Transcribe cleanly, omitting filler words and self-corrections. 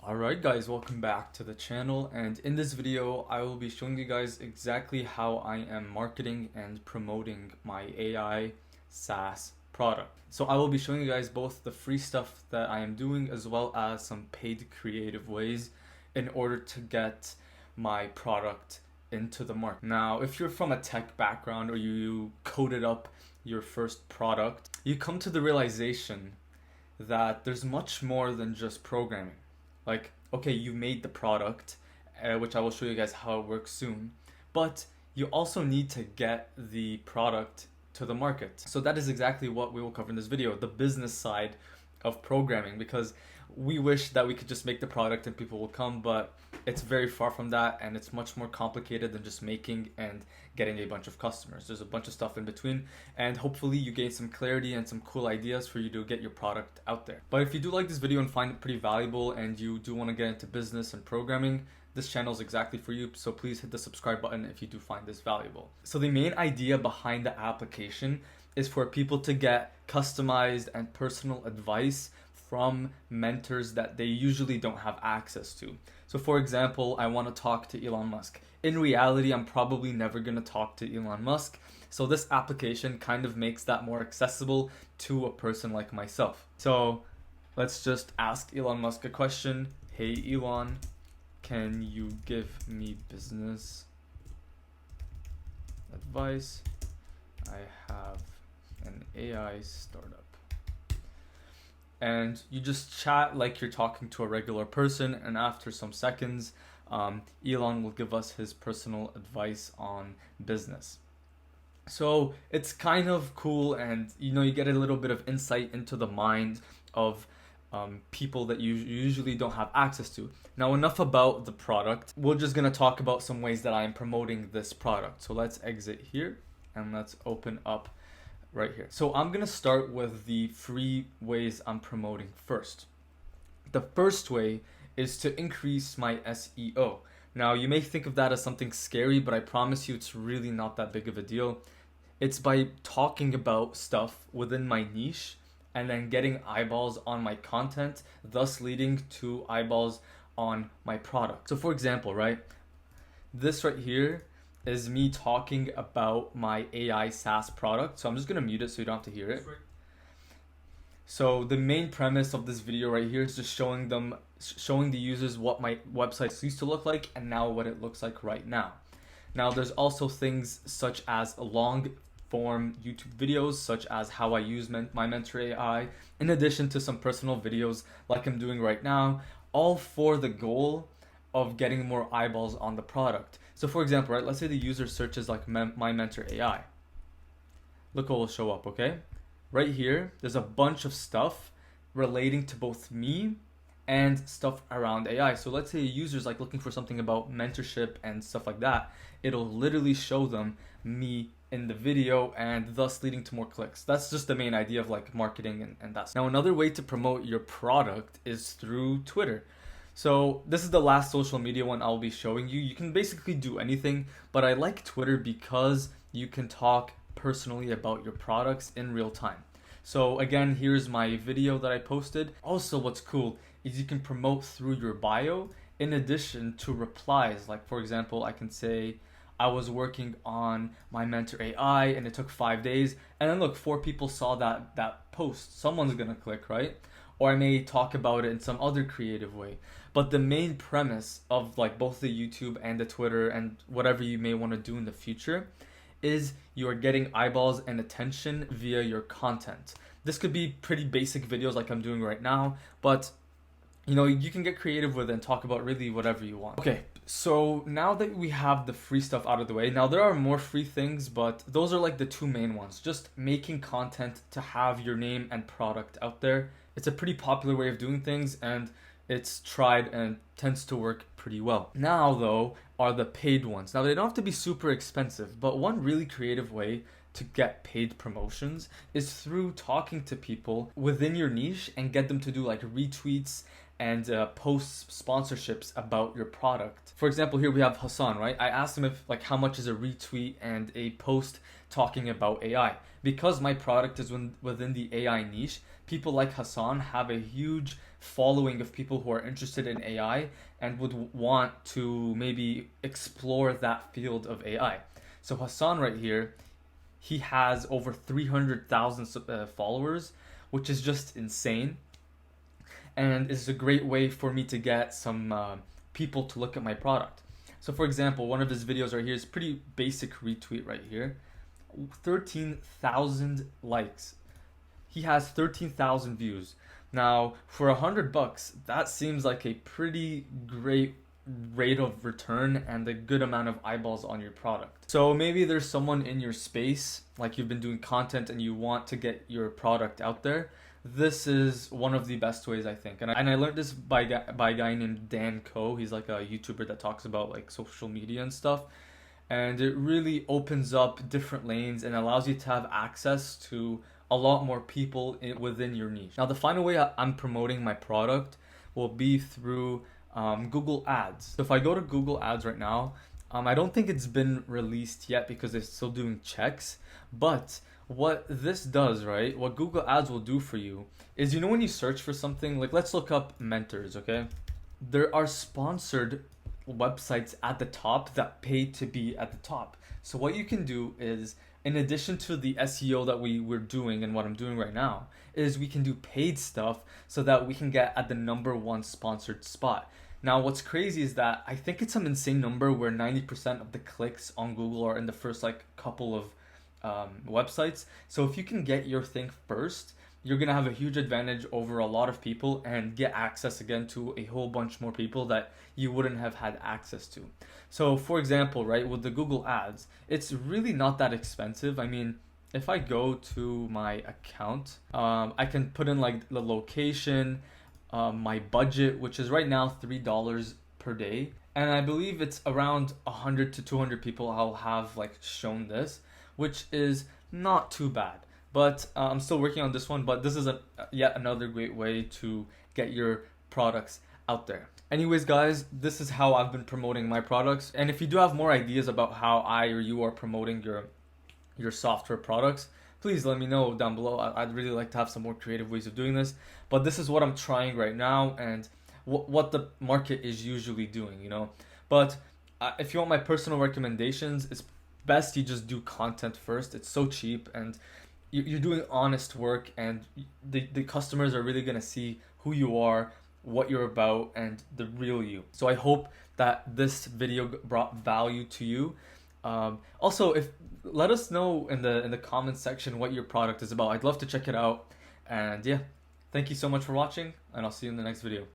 Alright guys, welcome back to the channel, and in this video I will be showing you guys exactly how I am marketing and promoting my AI SaaS product. So I will be showing you guys both the free stuff that I am doing as well as some paid creative ways in order to get my product into the market. Now, if you're from a tech background or you coded up your first product, you come to the realization that there's much more than just programming. Like, okay, you made the product, which I will show you guys how it works soon, but you also need to get the product to the market. So that is exactly what we will cover in this video, the business side of programming, because we wish that we could just make the product and people will come, but it's very far from that, and it's much more complicated than just making and getting a bunch of customers. There's a bunch of stuff in between, and hopefully you gain some clarity and some cool ideas for you to get your product out there. But if you do like this video and find it pretty valuable and you do want to get into business and programming, this channel is exactly for you, so please hit the subscribe button if you do find this valuable. So the main idea behind the application is for people to get customized and personal advice from mentors that they usually don't have access to. So for example, I want to talk to Elon Musk. In reality, I'm probably never going to talk to Elon Musk. So this application kind of makes that more accessible to a person like myself. So let's just ask Elon Musk a question. Hey Elon, can you give me business advice? I have an AI startup. And you just chat like you're talking to a regular person, and after some seconds, Elon will give us his personal advice on business. So it's kind of cool, and you get a little bit of insight into the mind of people that you usually don't have access to. Now, enough about the product. We're just gonna talk about some ways that I am promoting this product. So let's exit here and let's open up right here. So I'm gonna start with the free ways I'm promoting first. The first way is to increase my SEO. Now, you may think of that as something scary, but I promise you it's really not that big of a deal. It's by talking about stuff within my niche and then getting eyeballs on my content, thus leading to eyeballs on my product. So for example, right, this right here is me talking about my AI SaaS product. So I'm just gonna mute it so you don't have to hear it. So the main premise of this video right here is just showing the users what my website used to look like and now what it looks like right now. Now there's also things such as long form YouTube videos, such as how I use my Mentor AI, in addition to some personal videos like I'm doing right now, all for the goal of getting more eyeballs on the product. So for example, right, let's say the user searches like my Mentor AI. Look what will show up, okay? Right here, there's a bunch of stuff relating to both me and stuff around AI. So let's say a user's like looking for something about mentorship and stuff like that. It'll literally show them me in the video and thus leading to more clicks. That's just the main idea of like marketing and that's. Now another way to promote your product is through Twitter. So this is the last social media one I'll be showing you. You can basically do anything, but I like Twitter because you can talk personally about your products in real time. So again, here's my video that I posted. Also, what's cool is you can promote through your bio in addition to replies. Like for example, I can say, I was working on my Mentor AI and it took 5 days. And then look, 4 people saw that post. Someone's gonna click, right? Or I may talk about it in some other creative way. But the main premise of like both the YouTube and the Twitter and whatever you may want to do in the future is you're getting eyeballs and attention via your content. This could be pretty basic videos like I'm doing right now, but you can get creative with it and talk about really whatever you want. Okay, so now that we have the free stuff out of the way, now there are more free things, but those are like the 2 main ones. Just making content to have your name and product out there. It's a pretty popular way of doing things, and it's tried and tends to work pretty well. Now though are the paid ones. Now they don't have to be super expensive, but one really creative way to get paid promotions is through talking to people within your niche and get them to do like retweets and post sponsorships about your product. For example, here we have Hassan, right? I asked him if like how much is a retweet and a post talking about AI. Because my product is within the AI niche, people like Hassan have a huge following of people who are interested in AI and would want to maybe explore that field of AI. So Hassan right here, he has over 300,000 followers, which is just insane. And it's a great way for me to get some people to look at my product. So for example, one of his videos right here is pretty basic retweet right here. 13,000 likes. He has 13,000 views. Now, for $100, that seems like a pretty great rate of return and a good amount of eyeballs on your product. So maybe there's someone in your space, like you've been doing content and you want to get your product out there. This is one of the best ways, I think. And I learned this by a guy named Dan Ko. He's like a YouTuber that talks about like social media and stuff. And it really opens up different lanes and allows you to have access to a lot more people within your niche. Now, the final way I'm promoting my product will be through Google Ads. So if I go to Google Ads right now, I don't think it's been released yet because they're still doing checks. But what this does, right? What Google Ads will do for you is, you know, when you search for something, like let's look up mentors, okay? There are sponsored websites at the top that pay to be at the top. So what you can do is, in addition to the SEO that we're doing and what I'm doing right now, is we can do paid stuff so that we can get at the #1 sponsored spot. Now, what's crazy is that I think it's some insane number where 90% of the clicks on Google are in the first like couple of websites. So if you can get your thing first, you're gonna have a huge advantage over a lot of people and get access again to a whole bunch more people that you wouldn't have had access to. So for example, right, with the Google Ads, it's really not that expensive. I mean, if I go to my account, I can put in like the location, my budget, which is right now $3 per day. And I believe it's around 100 to 200 people I'll have like shown this, which is not too bad. But I'm still working on this one, but this is yet another great way to get your products out there. Anyways, guys, this is how I've been promoting my products. And if you do have more ideas about how I or you are promoting your software products, please let me know down below. I'd really like to have some more creative ways of doing this. But this is what I'm trying right now and what the market is usually doing, you know. But if you want my personal recommendations, it's best you just do content first. It's so cheap and you're doing honest work, and the customers are really going to see who you are, what you're about, and the real you. So I hope that this video brought value to you. Also, let us know in the comments section what your product is about. I'd love to check it out. And yeah, thank you so much for watching, and I'll see you in the next video.